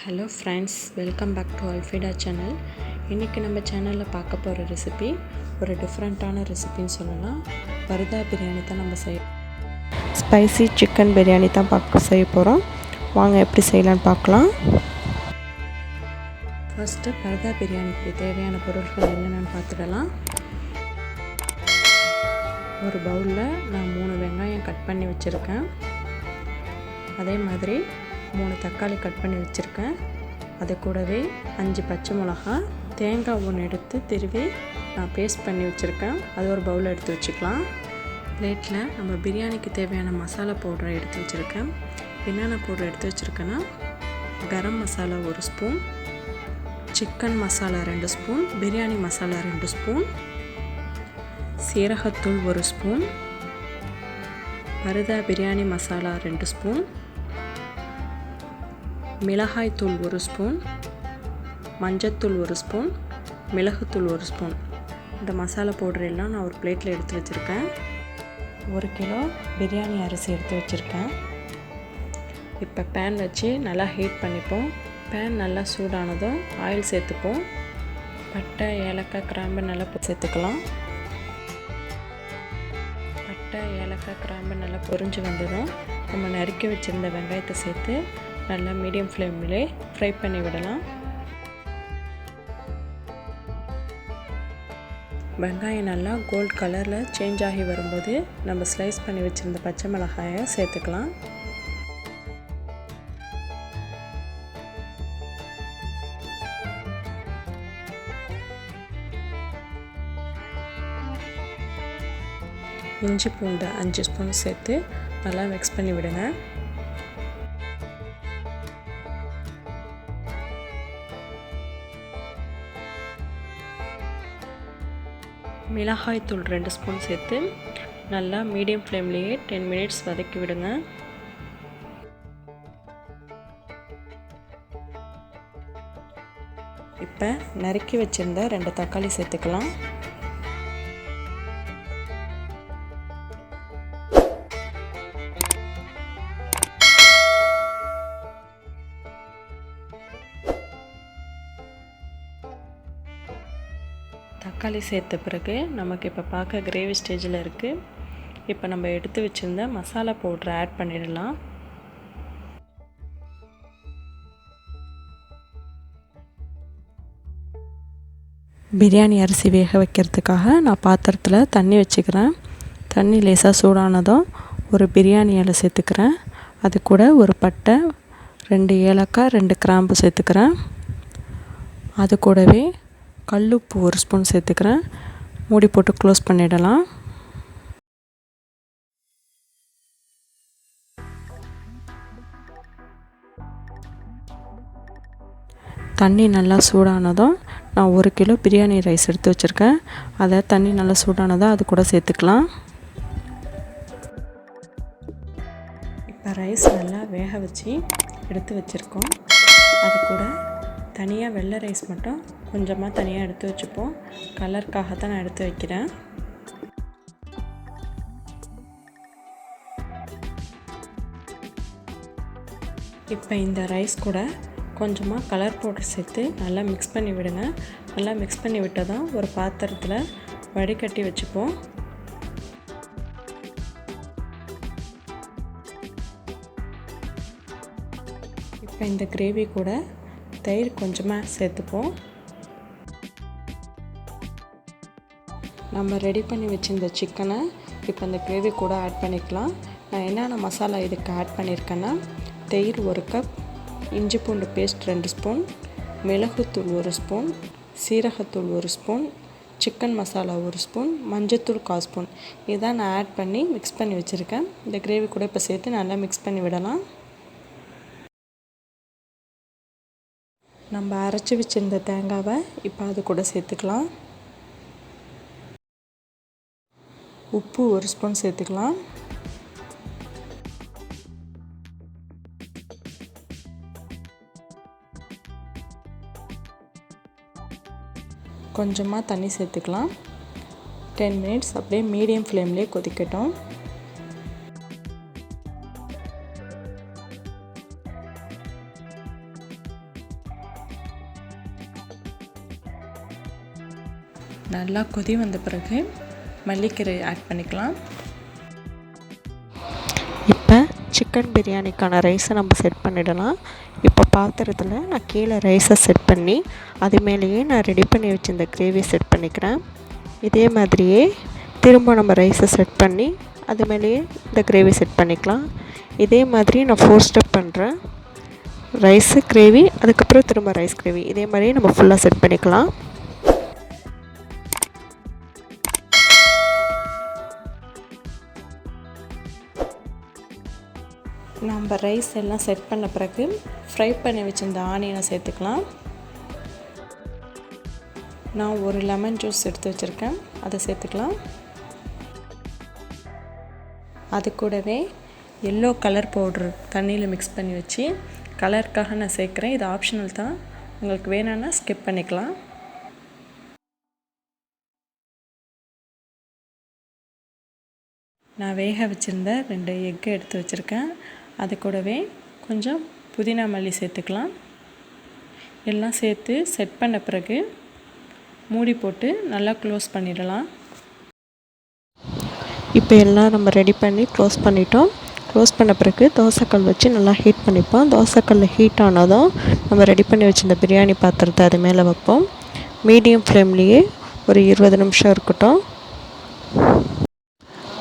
Hello friends, welcome back to Alfida channel. இன்றைக்கி நம்ம சேனலில் பார்க்க போகிற ரெசிபி ஒரு டிஃப்ரெண்ட்டான ரெசிபின்னு சொல்லலாம். பர்தா பிரியாணி தான் நம்ம ஸ்பைசி சிக்கன் பிரியாணி தான் செய்ய போகிறோம். வாங்க எப்படி செய்யலான்னு பார்க்கலாம். ஃபஸ்ட்டு பர்தா பிரியாணிக்கு தேவையான பொருட்கள் என்னென்னு பார்த்துடலாம். ஒரு பவுலில் நான் 3 வெங்காயம் கட் பண்ணி வச்சுருக்கேன். அதே மாதிரி 3 தக்காளி கட் பண்ணி வச்சுருக்கேன். அது கூடவே 5 பச்சை மிளகா, தேங்காய் 1 எடுத்து திருவி நான் பேஸ்ட் பண்ணி வச்சுருக்கேன். அது ஒரு பவுலில் எடுத்து வச்சுக்கலாம். பிளேட்டில் நம்ம பிரியாணிக்கு தேவையான மசாலா பவுடரை எடுத்து வச்சுருக்கேன். என்னென்ன பவுடர் எடுத்து வச்சுருக்கேன்னா, garam masala 1 spoon, chicken masala 2 spoon, biryani masala 2 spoon, சீரகத்தூள் 1 ஸ்பூன், பர்தா பிரியாணி மசாலா 2 ஸ்பூன், மிளகாய் தூள் 1 ஸ்பூன், மஞ்சத்தூள் 1 ஸ்பூன், மிளகுத்தூள் 1 ஸ்பூன். இந்த மசாலா பவுடர் எல்லாம் நான் ஒரு பிளேட்டில் எடுத்து வச்சுருக்கேன். 1 கிலோ பிரியாணி அரிசி எடுத்து வச்சுருக்கேன். இப்போ பேன் வச்சு நல்லா ஹீட் பண்ணிப்போம். பேன் நல்லா சூடானதும் ஆயில் சேர்த்துப்போம். பட்டை, ஏலக்காய், கிராம்பு நல்லா சேர்த்துக்கலாம். பட்டை, ஏலக்காய், கிராம்பு நல்லா பொரிஞ்சு வந்ததும் நம்ம நறுக்கி வச்சுருந்த வெங்காயத்தை சேர்த்து நல்லா மீடியம் ஃப்ளேம்லே ஃப்ரை பண்ணி விடலாம். வெங்காயம் நல்லா கோல்ட் கலரில் சேஞ்ச் ஆகி வரும்போது நம்ம ஸ்லைஸ் பண்ணி வச்சுருந்த பச்சை மிளகாயை சேர்த்துக்கலாம். இஞ்சி பூண்டு 5 ஸ்பூன் சேர்த்து நல்லா மிக்ஸ் பண்ணி விடுங்க. மிளகாய் தூள் 2 ஸ்பூன் சேர்த்து நல்லா மீடியம் ஃப்ளேம்லேயே 10 மினிட்ஸ் வதக்கி விடுங்க. இப்போ நறுக்கி வச்சுருந்த 2 தக்காளி சேர்த்துக்கலாம். தக்காளி சேர்த்த பிறகு நமக்கு இப்போ பார்க்க கிரேவி ஸ்டேஜில் இருக்குது. இப்போ நம்ம எடுத்து வச்சுருந்த மசாலா பவுடரை ஆட் பண்ணிடலாம். பிரியாணி அரிசி வேக வைக்கிறதுக்காக நான் பாத்திரத்தில் தண்ணி வச்சுக்கிறேன். தண்ணி லேசாக சூடானதும் ஒரு பிரியாணி இலை சேர்த்துக்கிறேன். அது கூட ஒரு பட்டை, 2 ஏலக்காய், 2 கிராம்பு சேர்த்துக்கிறேன். அது கூடவே கல்லுப்பு 1 ஸ்பூன் சேர்த்துக்கிறேன். மூடி போட்டு க்ளோஸ் பண்ணிடலாம். தண்ணி நல்லா சூடானதும் நான் 1 கிலோ பிரியாணி ரைஸ் எடுத்து வச்சுருக்கேன். அதை தண்ணி நல்லா சூடானதும் அது கூட சேர்த்துக்கலாம். இப்போ ரைஸ் நல்லா வேக வச்சு எடுத்து வச்சுருக்கோம். அது கூட தனியாக வெள்ளை ரைஸ் மட்டும் கொஞ்சமாக தனியாக எடுத்து வச்சுப்போம். கலருக்காக தான் நான் எடுத்து வைக்கிறேன். இப்போ இந்த ரைஸ் கூட கொஞ்சமாக கலர் பவுடர் சேர்த்து நல்லா மிக்ஸ் பண்ணி விடுங்க. நல்லா மிக்ஸ் பண்ணி விட்டதும் ஒரு பாத்திரத்தில் வடிகட்டி வச்சுப்போம். இப்போ இந்த கிரேவி கூட தயிர் கொஞ்சமாக சேர்த்துப்போம். நம்ம ரெடி பண்ணி வச்சுருந்த சிக்கனை இப்போ அந்த கிரேவி கூட ஆட் பண்ணிக்கலாம். நான் என்னென்ன மசாலா இதுக்கு ஆட் பண்ணியிருக்கேன்னா, தயிர் 1 கப், இஞ்சி பூண்டு பேஸ்ட் 2 ஸ்பூன், மிளகுத்தூள் 1 ஸ்பூன், சீரகத்தூள் 1 ஸ்பூன், சிக்கன் மசாலா 1 ஸ்பூன், மஞ்சத்தூள் 1/4 ஸ்பூன். இதான் நான் ஆட் பண்ணி மிக்ஸ் பண்ணி வச்சுருக்கேன். இந்த கிரேவி கூட இப்போ சேர்த்து நல்லா மிக்ஸ் பண்ணி விடலாம். நம்ம அரைச்சி வச்சுருந்த தேங்காவை இப்போ அது கூட சேர்த்துக்கலாம். உப்பு 1 ஸ்பூன் சேர்த்துக்கலாம். கொஞ்சமாக தண்ணி சேர்த்துக்கலாம். 10 மினிட்ஸ் அப்படியே மீடியம் ஃப்ளேம்லேயே கொதிக்கட்டும். நல்லா கொதி வந்த பிறகு மல்லிக்கீரை ஆட் பண்ணிக்கலாம். இப்போ சிக்கன் பிரியாணிக்கான ரைஸை நம்ம செட் பண்ணிடலாம். இப்போ பாத்திரத்தில் நான் கீழே ரைஸை செட் பண்ணி அது மேலேயே நான் ரெடி பண்ணி வச்சுருந்த கிரேவியை செட் பண்ணிக்கிறேன். இதே மாதிரியே திரும்ப நம்ம ரைஸை செட் பண்ணி அது மேலேயே இந்த கிரேவி செட் பண்ணிக்கலாம். இதே மாதிரி நான் 4 ஸ்டெப் பண்ணுறேன். ரைஸு கிரேவி, அதுக்கப்புறம் திரும்ப ரைஸ் கிரேவி, இதே மாதிரியே நம்ம ஃபுல்லாக செட் பண்ணிக்கலாம். நம்ம ரைஸ் எல்லாம் செட் பண்ண பிறகு ஃப்ரை பண்ணி வச்சுருந்த ஆனியனை சேர்த்துக்கலாம். நான் ஒரு லெமன் ஜூஸ் எடுத்து வச்சுருக்கேன், அதை சேர்த்துக்கலாம். அது கூடவே எல்லோ கலர் பவுட்ரு தண்ணியில் மிக்ஸ் பண்ணி வச்சு கலருக்காக நான் சேர்க்குறேன். இது ஆப்ஷனல் தான், உங்களுக்கு வேணும்னா ஸ்கிப் பண்ணிக்கலாம். நான் வேக வச்சுருந்த 2 எக்கு எடுத்து வச்சுருக்கேன். அது கூடவே கொஞ்சம் புதினா மல்லி சேர்த்துக்கலாம். எல்லாம் சேர்த்து செட் பண்ண பிறகு மூடி போட்டு நல்லா க்ளோஸ் பண்ணிடலாம். இப்போ எல்லாம் நம்ம ரெடி பண்ணி க்ளோஸ் பண்ணிட்டோம். க்ளோஸ் பண்ண பிறகு தோசைக்கல் வச்சு நல்லா ஹீட் பண்ணிப்போம். தோசைக்கல் ஹீட் ஆனதும் நம்ம ரெடி பண்ணி வச்சுருந்த பிரியாணி பாத்திரத்தை அது மேலே வைப்போம். மீடியம் ஃப்ளேம்லேயே ஒரு 20 நிமிஷம் இருக்கட்டும்.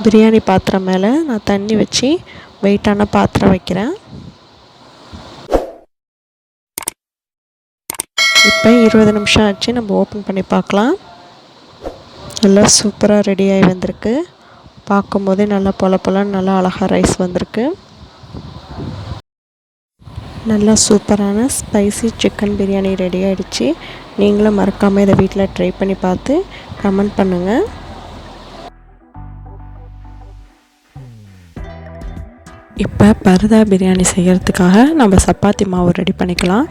பிரியாணி பாத்திரம் மேலே நான் தண்ணி வச்சு வெயிட்டான பாத்திரம் வைக்கிறேன். இப்போ 20 நிமிஷம் ஆச்சு, நம்ம ஓப்பன் பண்ணி பார்க்கலாம். நல்லா சூப்பராக ரெடியாகி வந்திருக்கு. பார்க்கும்போதே நல்லா பொலன்னு நல்லா அழகாக ரைஸ் வந்திருக்கு. நல்லா சூப்பரான ஸ்பைசி சிக்கன் பிரியாணி ரெடி ஆகிடுச்சு. நீங்களும் மறக்காமல் இதை வீட்டில் ட்ரை பண்ணி பார்த்து கமெண்ட் பண்ணுங்கள். இப்போ பர்தா பிரியாணி செய்கிறதுக்காக நம்ம சப்பாத்தி மாவு ரெடி பண்ணிக்கலாம்.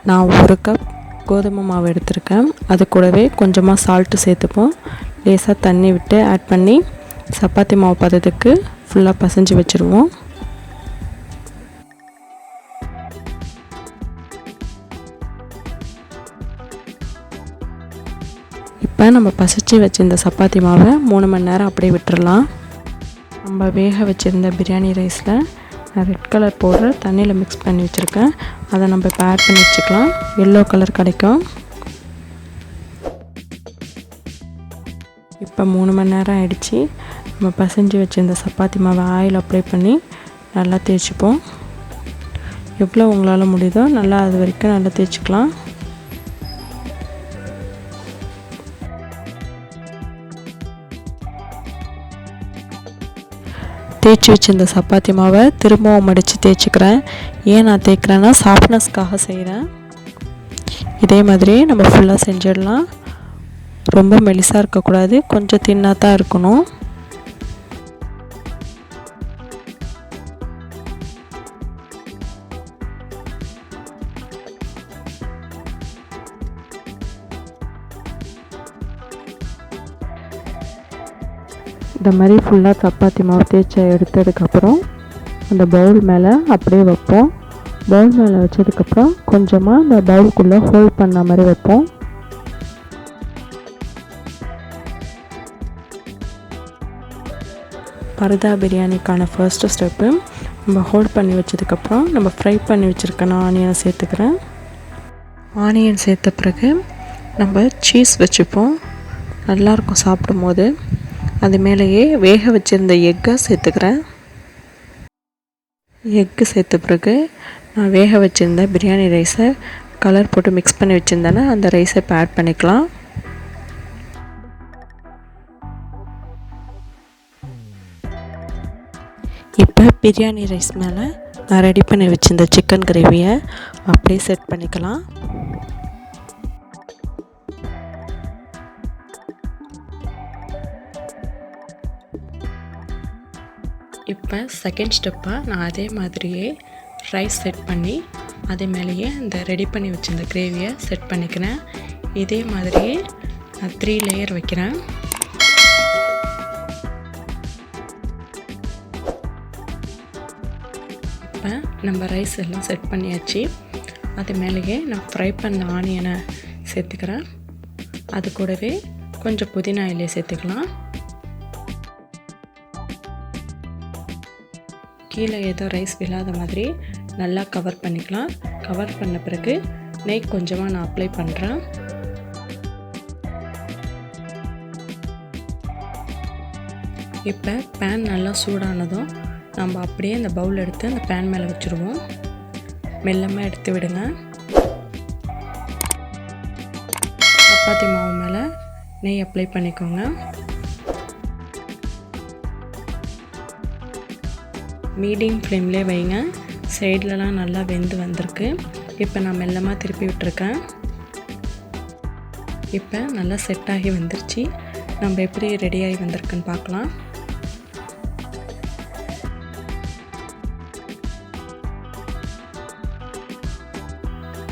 நான் 1 கப் கோதுமை மாவு எடுத்திருக்கேன். அது கூடவே கொஞ்சமாக சால்ட்டு சேர்த்துப்போம். லேசாக தண்ணி விட்டு ஆட் பண்ணி சப்பாத்தி மாவு பதத்துக்கு ஃபுல்லாக பசைஞ்சு வச்சுருவோம். இப்போ நம்ம பசைச்சு வச்சுருந்த சப்பாத்தி மாவை 3 மணி நேரம் அப்படியே விட்டுறலாம். நம்ம வேக வச்சுருந்த பிரியாணி ரைஸில் நான் ரெட் கலர் பவுடர் தண்ணியில் மிக்ஸ் பண்ணி வச்சுருக்கேன். அதை நம்ம இப்போ ஆட் பண்ணி வச்சுக்கலாம். எல்லோ கலர் கிடைக்கும். இப்போ 3 மணி நேரம் ஆகிடுச்சு. நம்ம பசைஞ்சு வச்சுருந்த சப்பாத்தி மாவை ஆயில் அப்ளை பண்ணி நல்லா தேய்ச்சிப்போம். எவ்வளோ உங்களால் முடியுதோ நல்லா அது வரைக்கும் நல்லா தேய்ச்சிக்கலாம். தேய்ச்சி வச்சுருந்த சப்பாத்தி மாவை திரும்பவும் மடித்து தேய்ச்சிக்கிறேன். ஏன் நான் தேய்க்கிறேன்னா சாஃப்ட்னஸ்க்காக செய்கிறேன். இதே மாதிரி நம்ம ஃபுல்லாக செஞ்சிடலாம். ரொம்ப மெலிசாக இருக்கக்கூடாது, கொஞ்சம் தின்னாக தான் இருக்கணும். இந்த மாதிரி ஃபுல்லாக சப்பாத்தி மாவு தேய்ச்சி எடுத்ததுக்கப்புறம் அந்த பவுல் மேலே அப்படியே வைப்போம். பவுல் மேலே வச்சதுக்கப்புறம் கொஞ்சமாக அந்த பவுலுக்குள்ளே ஹோல்ட் பண்ண மாதிரி வைப்போம். பர்தா பிரியாணிக்கான ஃபர்ஸ்ட்டு ஸ்டெப்பு நம்ம ஹோல்ட் பண்ணி வச்சதுக்கப்புறம் நம்ம ஃப்ரை பண்ணி வச்சுருக்க ஆனியனை சேர்த்துக்கிறேன். ஆனியன் சேர்த்த பிறகு நம்ம சீஸ் வச்சுப்போம். நல்லாயிருக்கும் சாப்பிடும் போது. அது மேலேயே வேக வச்சுருந்த எக்கை சேர்த்துக்கிறேன். எக்கு சேர்த்த பிறகு நான் வேக வச்சுருந்த பிரியாணி ரைஸை கலர் போட்டு மிக்ஸ் பண்ணி வச்சுருந்தேன்னா அந்த ரைஸை இப்போ ஆட் பண்ணிக்கலாம். இப்போ பிரியாணி ரைஸ் மேலே நான் ரெடி பண்ணி வச்சுருந்த சிக்கன் கிரேவியை அப்படியே செட் பண்ணிக்கலாம். இப்போ செகண்ட் ஸ்டெப்பாக நான் அதே மாதிரியே ரைஸ் செட் பண்ணி அதே மேலேயே இந்த ரெடி பண்ணி வச்சுருந்த கிரேவியை செட் பண்ணிக்கிறேன். இதே மாதிரியே நான் 3 லேயர் வைக்கிறேன். இப்போ நம்ம ரைஸ் எல்லாம் செட் பண்ணியாச்சு. அது மேலேயே நான் ஃப்ரை பண்ண ஆனியனை சேர்த்துக்கிறேன். அது கூடவே கொஞ்சம் புதினா இலையை சேர்த்துக்கலாம். கீழே ஏதோ ரைஸ் விழாத மாதிரி நல்லா கவர் பண்ணிக்கலாம். கவர் பண்ண பிறகு நெய் கொஞ்சமாக நான் அப்ளை பண்ணுறேன். இப்போ பேன் நல்லா சூடானதும் நம்ம அப்படியே அந்த பவுல் எடுத்து அந்த பேன் மேலே வச்சுருவோம். மெல்லமாக எடுத்து விடுங்க. சப்பாத்தி மாவு மேலே நெய் அப்ளை பண்ணிக்கோங்க. மீடியம் ஃப்ளேம்லேயே வைங்க. சைட்லலாம் நல்லா வெந்து வந்திருக்கு. இப்போ நான் மெல்லமாக திருப்பி விட்டுருக்கேன். இப்போ நல்லா செட் ஆகி வந்துருச்சு. நம்ம எப்படி ரெடியாகி வந்திருக்குன்னு பார்க்கலாம்.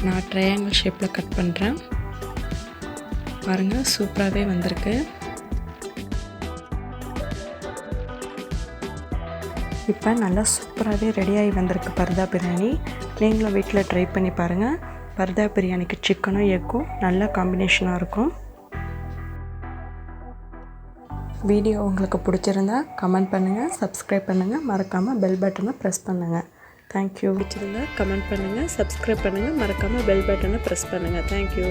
நான் ட்ரையாங்கிள் ஷேப்பில் கட் பண்ணுறேன். பாருங்கள், சூப்பராகவே வந்திருக்கு. இப்போ நல்லா சூப்பராகவே ரெடியாகி வந்திருக்கு பர்தா பிரியாணி. நீங்களும் வீட்டில் ட்ரை பண்ணி பாருங்கள். பர்தா பிரியாணிக்கு சிக்கனும் எக்கும் நல்ல காம்பினேஷனாக இருக்கும். வீடியோ உங்களுக்கு பிடிச்சிருந்தா கமெண்ட் பண்ணுங்கள், சப்ஸ்கிரைப் பண்ணுங்கள், மறக்காமல் பெல் பட்டனை ப்ரெஸ் பண்ணுங்கள். தேங்க்யூ. பிடிச்சிருந்தா கமெண்ட் பண்ணுங்கள், சப்ஸ்கிரைப் பண்ணுங்கள், மறக்காமல் பெல் பட்டனை ப்ரெஸ் பண்ணுங்கள். தேங்க்யூ.